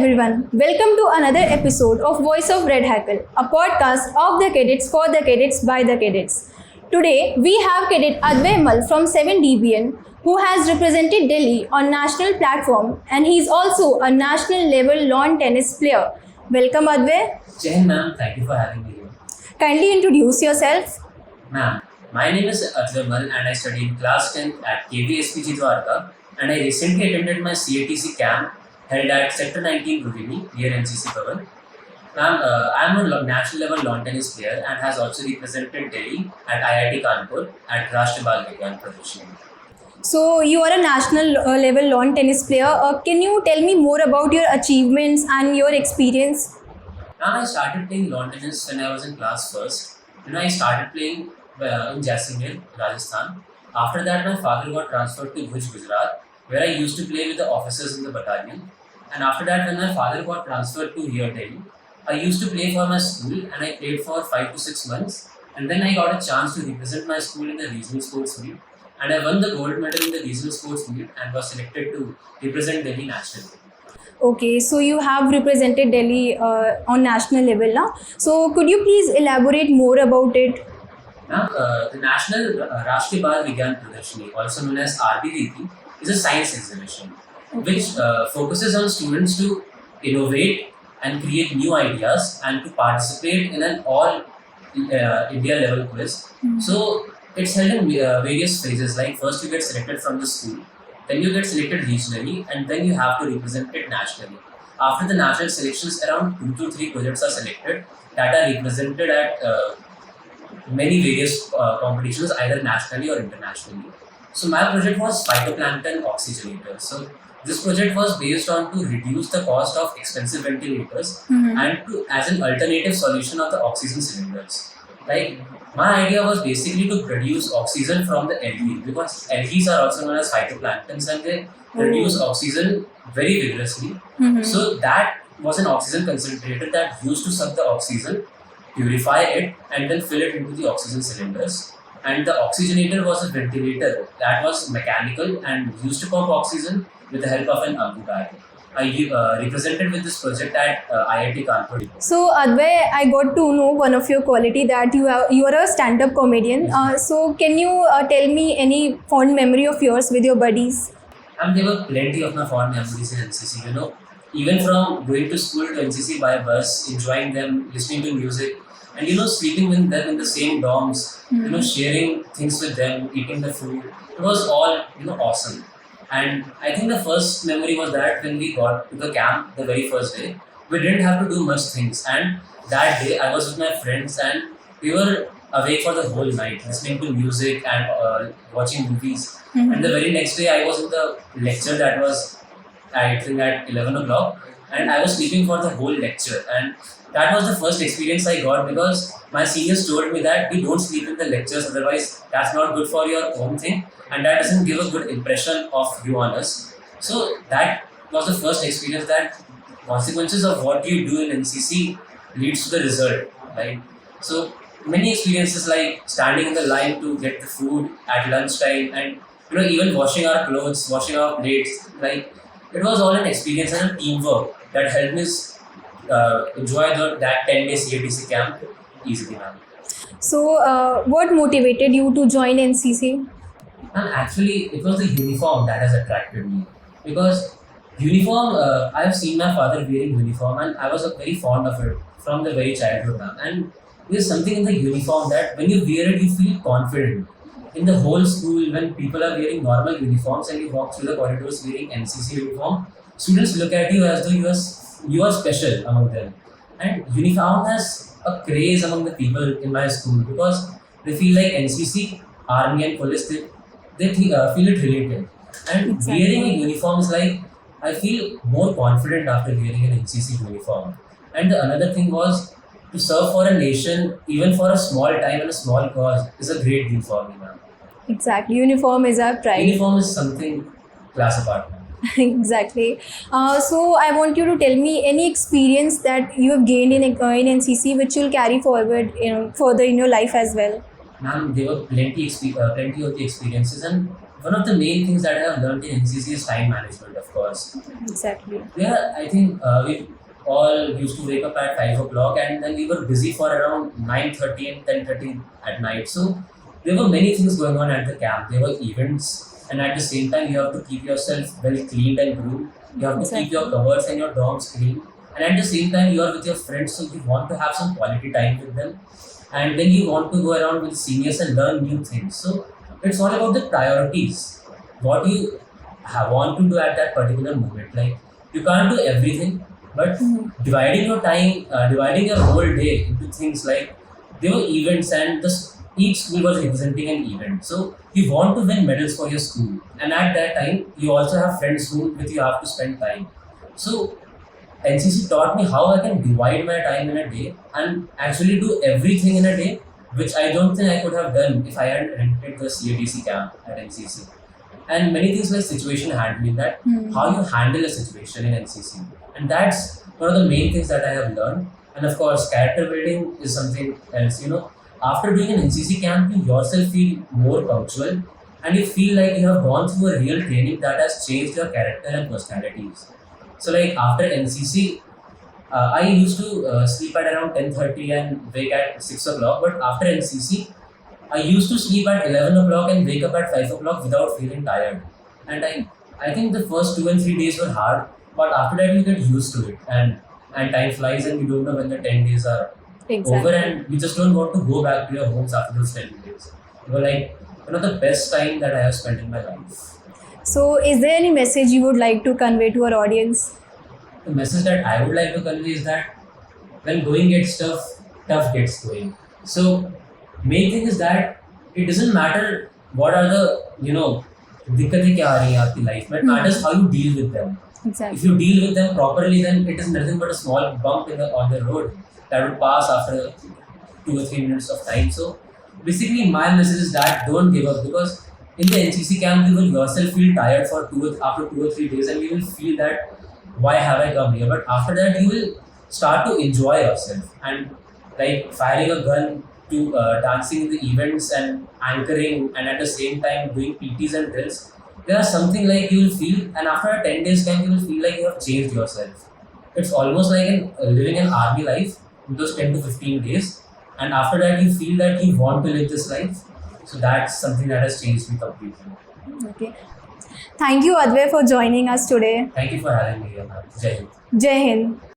everyone, welcome to another episode of Voice of Red Hackle, a podcast of the cadets for the cadets by the cadets. Today we have Cadet Advay Mall from 7DBN who has represented Delhi on national platform and he is also a national level lawn tennis player. Welcome Advay. Jai Hind ma'am, thank you for having me here. Kindly introduce yourself. Ma'am, my name is Advay Mall and I studied class 10th at KVSPG Dwarka and I recently attended my CATC camp held at Sector 19 Rudini near NCC Bhavan. Ma'am, I am a national level lawn tennis player and has also represented Delhi at IIT Kanpur at Rashtriya Bal Vigyan Pradarshini. So you are a national level lawn tennis player. Can you tell me more about your achievements and your experience? Ma'am, I started playing lawn tennis when I was in class first. I started playing in Jaisalmer, Rajasthan. After that, my father got transferred to Bhuj, Gujarat, where I used to play with the officers in the battalion. And after that, when my father got transferred to here Delhi, I used to play for my school and I played for 5 to 6 months. And then I got a chance to represent my school in the regional sports meet. And I won the gold medal in the regional sports meet and was selected to represent Delhi nationally. Okay, so you have represented Delhi on national level now. So could you please elaborate more about it? Now, the National Rashtriya Bal Vigyan Pradarshini, also known as RBVP, is a science exhibition which focuses on students to innovate and create new ideas and to participate in an all India level quiz. So it's held in various phases, like first you get selected from the school, then you get selected regionally, and then you have to represent it nationally. After the national selections, around 2 to 3 projects are selected that are represented at many various competitions, either nationally or internationally. So my project was phytoplankton oxygenator. So this project was based on to reduce the cost of expensive ventilators and to as an alternative solution of the oxygen cylinders. Like my idea was basically to produce oxygen from the algae, because algae are also known as phytoplanktons and they produce oxygen very vigorously. So that was an oxygen concentrator that used to suck the oxygen, purify it, and then fill it into the oxygen cylinders. And the oxygenator was a ventilator that was mechanical and used to pump oxygen with the help of an Ambu bag. I represented with this project at IIT Kanpur. So Advay, I got to know one of your quality that you are a stand-up comedian. So can you tell me any fond memory of yours with your buddies? There were plenty of my fond memories in NCC. Even from going to school to NCC by bus, enjoying them, listening to music, and sleeping with them in the same dorms, sharing things with them, eating the food. It was all awesome. And I think the first memory was that when we got to the camp the very first day, we didn't have to do much things. And that day I was with my friends and we were awake for the whole night, listening to music and watching movies. And the very next day I was in the lecture that was I think at 11 o'clock, and I was sleeping for the whole lecture. And that was the first experience I got, because my seniors told me that we don't sleep in the lectures, otherwise that's not good for your own thing and that doesn't give a good impression of you on us. So that was the first experience, that consequences of what you do in NCC leads to the result. Right? So many experiences like standing in the line to get the food at lunchtime, and even washing our clothes, washing our plates, like it was all an experience and a teamwork that helped me enjoy that 10-day CATC camp easily. So what motivated you to join NCC? And actually, it was the uniform that has attracted me, because uniform, I have seen my father wearing uniform and I was very fond of it from the very childhood. And there's something in the uniform that when you wear it, you feel confident. In the whole school, when people are wearing normal uniforms and you walk through the corridors wearing NCC uniform, students look at you as though you are special among them. And uniform has a craze among the people in my school, because they feel like NCC, army and police, they feel it related. And wearing a uniform is like, I feel more confident after wearing an NCC uniform. And the another thing was, to serve for a nation, even for a small time and a small cause, is a great deal for me, ma'am. Exactly, uniform is our pride. Uniform is something class apart. Exactly. So I want you to tell me any experience that you have gained in NCC which you'll carry forward, further in your life as well. Ma'am, there were plenty of the experiences, and one of the main things that I have learned in NCC is time management, of course. Exactly. Yeah, I think we all used to wake up at 5 o'clock, and then we were busy for around 9:30 and 10:30 at night. So there were many things going on at the camp. There were events, and at the same time, you have to keep yourself well cleaned and groomed. You have to keep your covers and your dorms clean. And at the same time, you are with your friends, so you want to have some quality time with them. And then you want to go around with seniors and learn new things. So it's all about the priorities. What you want to do at that particular moment. Like, you can't do everything, but dividing your time, dividing your whole day into things like there were events, and each school was representing an event. So you want to win medals for your school, and at that time you also have friends who with you have to spend time. So NCC taught me how I can divide my time in a day and actually do everything in a day, which I don't think I could have done if I had entered the CADC camp at NCC. And many things like situation handling, that how you handle a situation in NCC, and that's one of the main things that I have learned. And of course, character building is something else. After doing an NCC camp, you yourself feel more punctual, and you feel like you have gone through a real training that has changed your character and personalities. So like after NCC, I used to sleep at around 10:30 and wake at 6 o'clock. But after NCC, I used to sleep at 11 o'clock and wake up at 5 o'clock without feeling tired. And I think the first 2 and 3 days were hard, but after that you get used to it. And time flies, and you don't know when the 10 days are over, and you just don't want to go back to your homes after those 10 days. It was like one of the best time that I have spent in my life. So, is there any message you would like to convey to our audience? The message that I would like to convey is that when going gets tough, tough gets going. So, main thing is that it doesn't matter what are the दिक्कतें क्या आ रही हैं आपकी life में. It matters how you deal with them. Exactly. If you deal with them properly, then it is nothing but a small bump on the road that will pass after 2 or 3 minutes of time. So, basically, my message is that don't give up, because in the NCC camp, you will yourself feel tired for after 2 or 3 days, and you will feel that why have I come here? But after that, you will start to enjoy yourself, and like firing a gun to dancing in the events and anchoring, and at the same time doing PTs and drills. There are something like you will feel, and after a 10 days camp, you will feel like you have changed yourself. It's almost like living an army life in those 10 to 15 days, and after that, you feel that you want to live this life. So that's something that has changed me completely. Okay. Thank you, Advay, for joining us today. Thank you for having me here, ma'am. Jai Hind. Jai Hind.